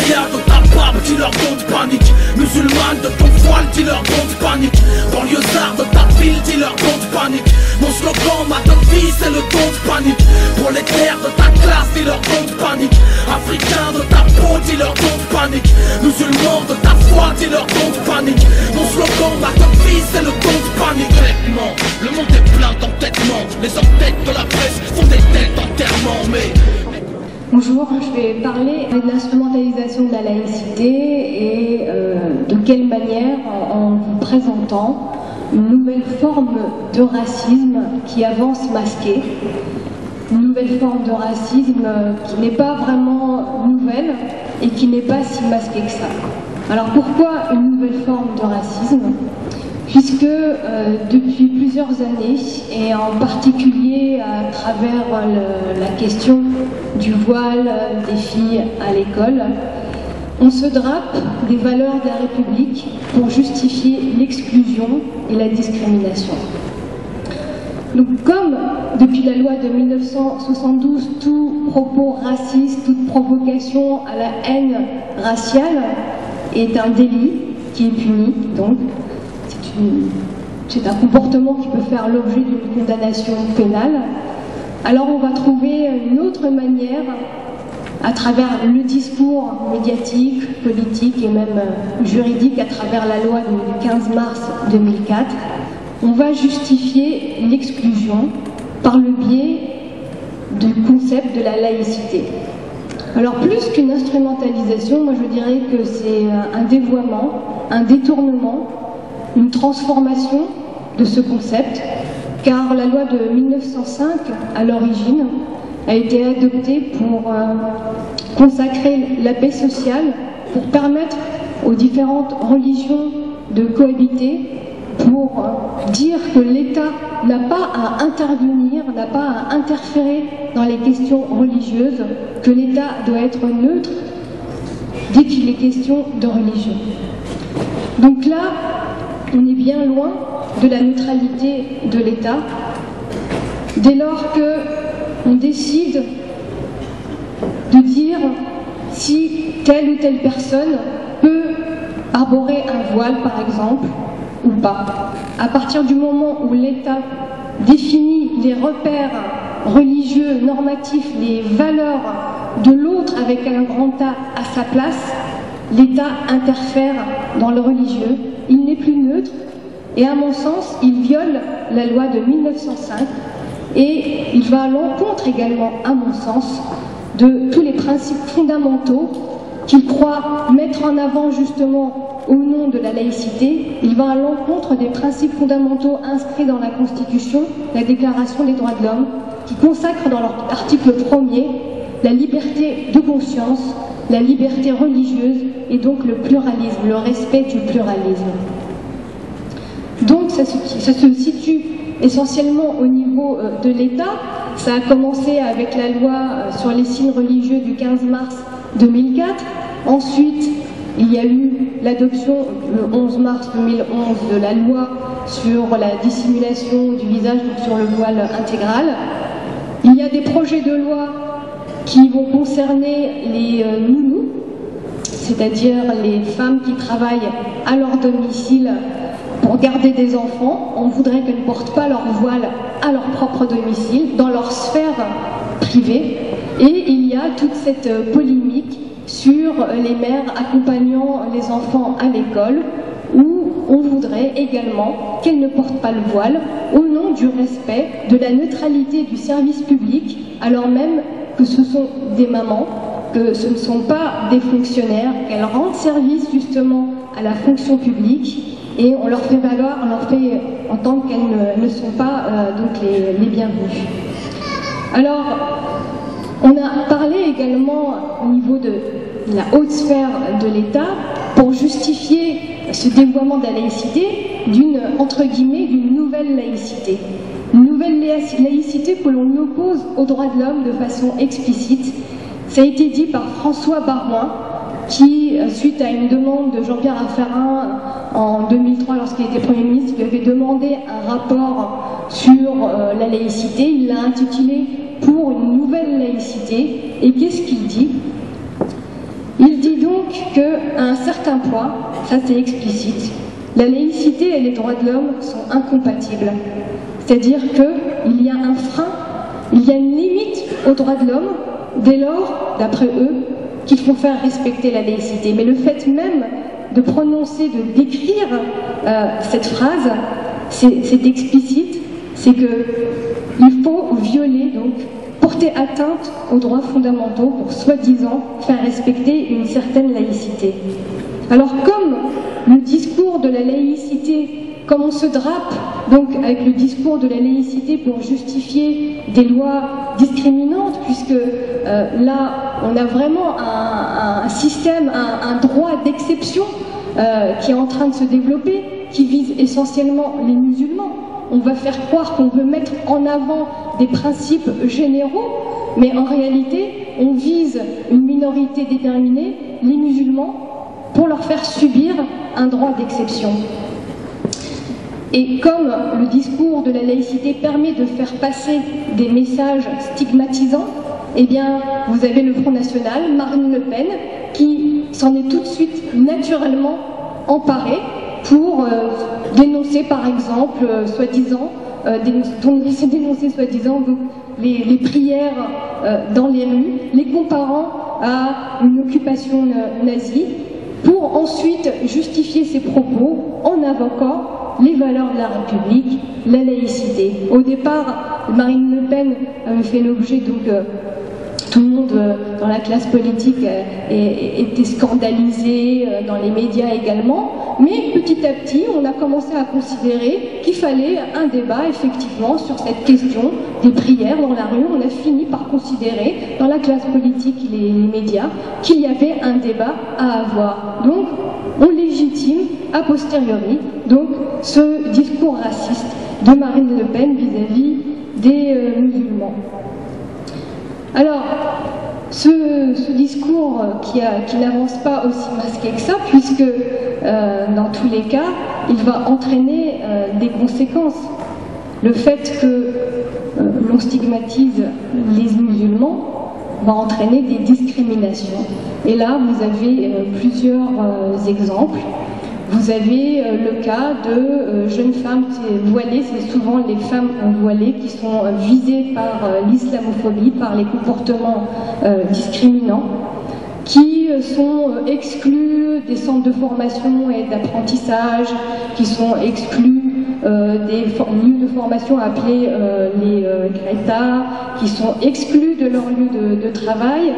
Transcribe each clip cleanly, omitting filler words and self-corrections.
Carrière de ta barbe, dis-leur don't panique. Musulmane de ton voile, dis-leur don't panique. Banlieusard de ta ville, dis-leur don't panique. Mon slogan, ma vie, c'est le don't panique. Prolétaire de ta classe, dis-leur don't panique. Africain de ta peau, dis-leur don't panique. Musulman de ta foi, dis-leur don't panique. Mon slogan, ma vie, c'est le don't panique. Le monde est plein d'entêtements. Les entêtes de la presse font des têtes d'enterrement, mais... Bonjour, je vais parler de l'instrumentalisation de la laïcité et de quelle manière, en vous présentant une nouvelle forme de racisme qui avance masquée, une nouvelle forme de racisme qui n'est pas vraiment nouvelle et qui n'est pas si masquée que ça. Alors pourquoi une nouvelle forme de racisme ? Puisque depuis plusieurs années, et en particulier à travers la question du voile des filles à l'école, on se drape des valeurs de la République pour justifier l'exclusion et la discrimination. Donc comme depuis la loi de 1972, tout propos raciste, toute provocation à la haine raciale est un délit qui est puni, donc c'est un comportement qui peut faire l'objet d'une condamnation pénale. Alors on va trouver une autre manière, à travers le discours médiatique, politique et même juridique, à travers la loi du 15 mars 2004, on va justifier l'exclusion par le biais du concept de la laïcité. Alors plus qu'une instrumentalisation, moi je dirais que c'est un dévoiement, un détournement, une transformation de ce concept, car la loi de 1905, à l'origine, a été adoptée pour consacrer la paix sociale, pour permettre aux différentes religions de cohabiter, pour dire que l'État n'a pas à intervenir, n'a pas à interférer dans les questions religieuses, que l'État doit être neutre dès qu'il est question de religion. Donc là, on est bien loin de la neutralité de l'État, dès lors qu'on décide de dire si telle ou telle personne peut arborer un voile, par exemple, ou pas. À partir du moment où l'État définit les repères religieux, normatifs, les valeurs de l'autre avec un grand A à sa place, l'État interfère dans le religieux. Il n'est plus neutre et à mon sens, il viole la loi de 1905 et il va à l'encontre également, à mon sens, de tous les principes fondamentaux qu'il croit mettre en avant justement au nom de la laïcité. Il va à l'encontre des principes fondamentaux inscrits dans la Constitution, la Déclaration des droits de l'homme, qui consacre dans leur article 1er la liberté de conscience, la liberté religieuse et donc le pluralisme, le respect du pluralisme. Donc ça se situe essentiellement au niveau de l'État. Ça a commencé avec la loi sur les signes religieux du 15 mars 2004. Ensuite, il y a eu l'adoption le 11 mars 2011 de la loi sur la dissimulation du visage, donc sur le voile intégral. Il y a des projets de loi qui vont concerner les nounous, c'est-à-dire les femmes qui travaillent à leur domicile pour garder des enfants. On voudrait qu'elles ne portent pas leur voile à leur propre domicile, dans leur sphère privée. Et il y a toute cette polémique sur les mères accompagnant les enfants à l'école, où on voudrait également qu'elles ne portent pas le voile au nom du respect de la neutralité du service public, alors même que ce sont des mamans, que ce ne sont pas des fonctionnaires, qu'elles rendent service justement à la fonction publique et on leur fait valoir, on leur fait entendre qu'elles ne sont pas donc les bienvenues. Alors, on a parlé également au niveau de la haute sphère de l'État pour justifier ce dévoiement de la laïcité d'une, entre guillemets, d'une nouvelle laïcité. Une nouvelle laïcité que l'on oppose aux droits de l'homme de façon explicite. Ça a été dit par François Baroin, qui, suite à une demande de Jean-Pierre Raffarin en 2003, lorsqu'il était Premier ministre, lui avait demandé un rapport sur la laïcité. Il l'a intitulé « Pour une nouvelle laïcité ». Et qu'est-ce qu'il dit ? Il dit donc donc qu'à un certain point, ça c'est explicite, la laïcité et les droits de l'homme sont incompatibles. C'est-à-dire qu'il y a un frein, il y a une limite aux droits de l'homme, dès lors, d'après eux, qu'il faut faire respecter la laïcité. Mais le fait même de prononcer, de décrire cette phrase, c'est explicite, c'est qu'il faut violer, donc porter atteinte aux droits fondamentaux pour soi-disant faire respecter une certaine laïcité. Alors comme le discours de la laïcité, comme on se drape donc avec le discours de la laïcité pour justifier des lois discriminantes, puisque là on a vraiment un système, un droit d'exception qui est en train de se développer, qui vise essentiellement les musulmans. On va faire croire qu'on veut mettre en avant des principes généraux, mais en réalité, on vise une minorité déterminée, les musulmans, pour leur faire subir un droit d'exception. Et comme le discours de la laïcité permet de faire passer des messages stigmatisants, eh bien, vous avez le Front National, Marine Le Pen, qui s'en est tout de suite naturellement emparée pour dénoncer par exemple, soi-disant, dénoncer soi-disant les prières dans les rues, les comparant à une occupation nazie, pour ensuite justifier ses propos en invoquant les valeurs de la République, la laïcité. Au départ, Marine Le Pen avait fait l'objet, donc tout le monde dans la classe politique était scandalisé, dans les médias également, mais petit à petit, on a commencé à considérer qu'il fallait un débat effectivement sur cette question des prières dans la rue. On a fini par considérer dans la classe politique et les médias qu'il y avait un débat à avoir. Donc, on légitime a posteriori donc ce discours raciste de Marine Le Pen vis-à-vis des musulmans. Alors, ce discours qui n'avance pas aussi masqué que ça, puisque dans tous les cas, il va entraîner des conséquences. Le fait que l'on stigmatise les musulmans va entraîner des discriminations. Et là, vous avez plusieurs exemples. Vous avez le cas de jeunes femmes voilées, c'est souvent les femmes voilées qui sont visées par l'islamophobie, par les comportements discriminants, qui sont exclues des centres de formation et d'apprentissage, qui sont exclues des lieux de formation appelés les Greta, qui sont exclus de leur lieu de travail.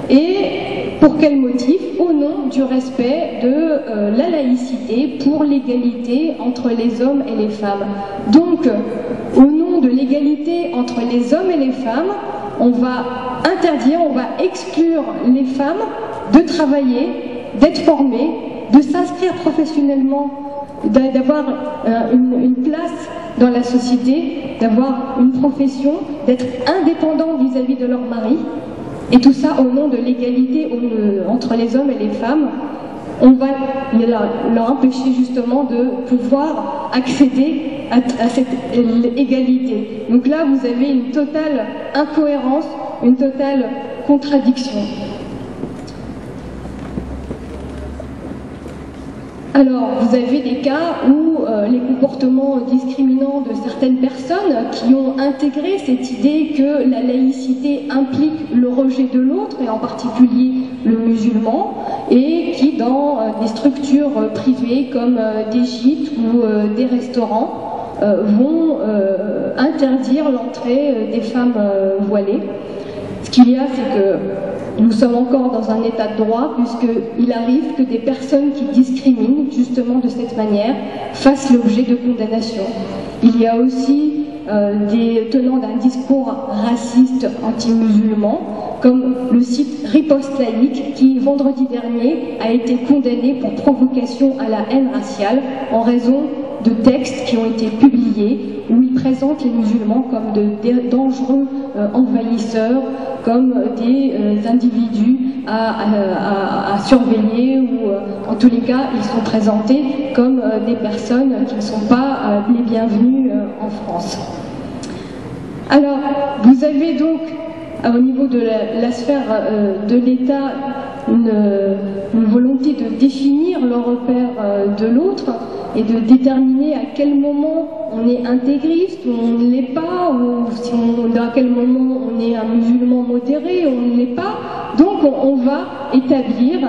Et pour quel motif? Au nom du respect de la laïcité pour l'égalité entre les hommes et les femmes. Donc, au nom de l'égalité entre les hommes et les femmes, on va interdire, on va exclure les femmes de travailler, d'être formées, de s'inscrire professionnellement, d'avoir une place dans la société, d'avoir une profession, d'être indépendants vis-à-vis de leur mari. Et tout ça au nom de l'égalité entre les hommes et les femmes. On va leur empêcher justement de pouvoir accéder à cette égalité. Donc là, vous avez une totale incohérence, une totale contradiction. Alors, vous avez des cas où les comportements discriminants de certaines personnes qui ont intégré cette idée que la laïcité implique le rejet de l'autre, et en particulier le musulman, et qui, dans des structures privées comme des gîtes ou des restaurants, vont interdire l'entrée des femmes voilées. Ce qu'il y a, c'est que nous sommes encore dans un état de droit, puisqu'il arrive que des personnes qui discriminent justement de cette manière fassent l'objet de condamnation. Il y a aussi des tenants d'un discours raciste anti-musulman, comme le site Riposte Laïque, qui vendredi dernier a été condamné pour provocation à la haine raciale en raison de textes qui ont été publiés où ils présentent les musulmans comme de dangereux envahisseurs, comme des individus à surveiller, ou en tous les cas ils sont présentés comme des personnes qui ne sont pas les bienvenues en France. Alors, vous avez donc au niveau de la sphère de l'État une volonté de définir le repère de l'autre et de déterminer à quel moment on est intégriste ou on ne l'est pas, ou à quel moment on est un musulman modéré ou on ne l'est pas. Donc on va établir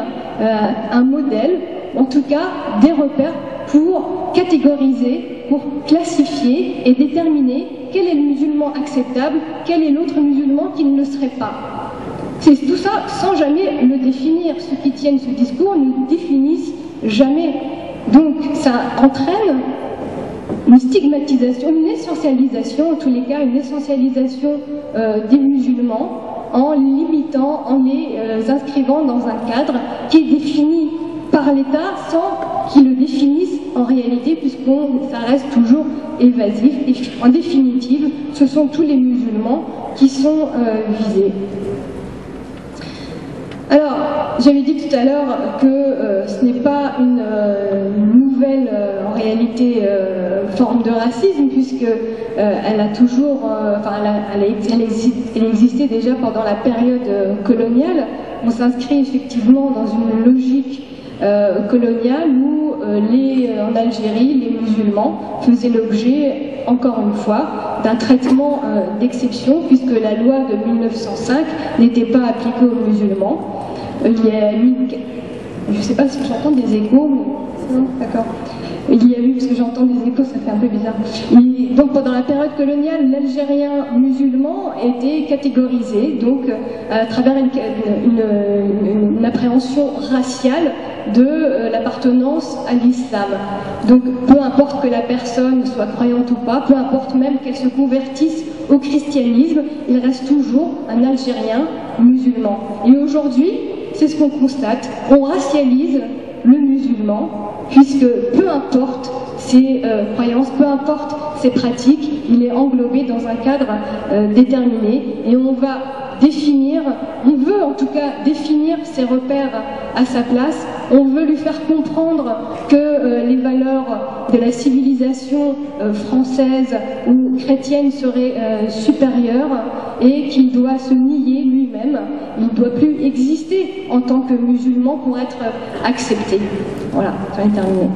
un modèle, en tout cas des repères pour catégoriser, pour classifier et déterminer quel est le musulman acceptable, quel est l'autre musulman qui ne le serait pas. C'est tout ça sans jamais le définir. Ceux qui tiennent ce discours ne définissent jamais. Donc ça entraîne une stigmatisation, une essentialisation, en tous les cas une essentialisation des musulmans en limitant, en les inscrivant dans un cadre qui est défini par l'État sans qu'ils le définissent en réalité, ça reste toujours évasif. Et en définitive, ce sont tous les musulmans qui sont visés. Alors, j'avais dit tout à l'heure que ce n'est pas une nouvelle, en réalité, forme de racisme, puisque elle a toujours, elle existait déjà pendant la période coloniale. On s'inscrit effectivement dans une logique coloniale où en Algérie, les musulmans faisaient l'objet, encore une fois, d'un traitement d'exception, puisque la loi de 1905 n'était pas appliquée aux musulmans. Il y a eu, je ne sais pas si j'entends des échos, mais non, d'accord. Il y a eu, parce que j'entends des échos, ça fait un peu bizarre. Donc pendant la période coloniale, l'Algérien musulman était catégorisé, donc à travers une appréhension raciale de l'appartenance à l'islam. Donc peu importe que la personne soit croyante ou pas, peu importe même qu'elle se convertisse au christianisme, il reste toujours un Algérien musulman. Et aujourd'hui, c'est ce qu'on constate, on racialise le musulman, puisque peu importe ses croyances, peu importe ses pratiques, il est englobé dans un cadre déterminé, et on va définir, on veut en tout cas définir ses repères à sa place, on veut lui faire comprendre que les valeurs de la civilisation française ou chrétienne seraient supérieures et qu'il doit se nier lui-même, il ne doit plus exister en tant que musulman pour être accepté. Voilà, ça va terminer.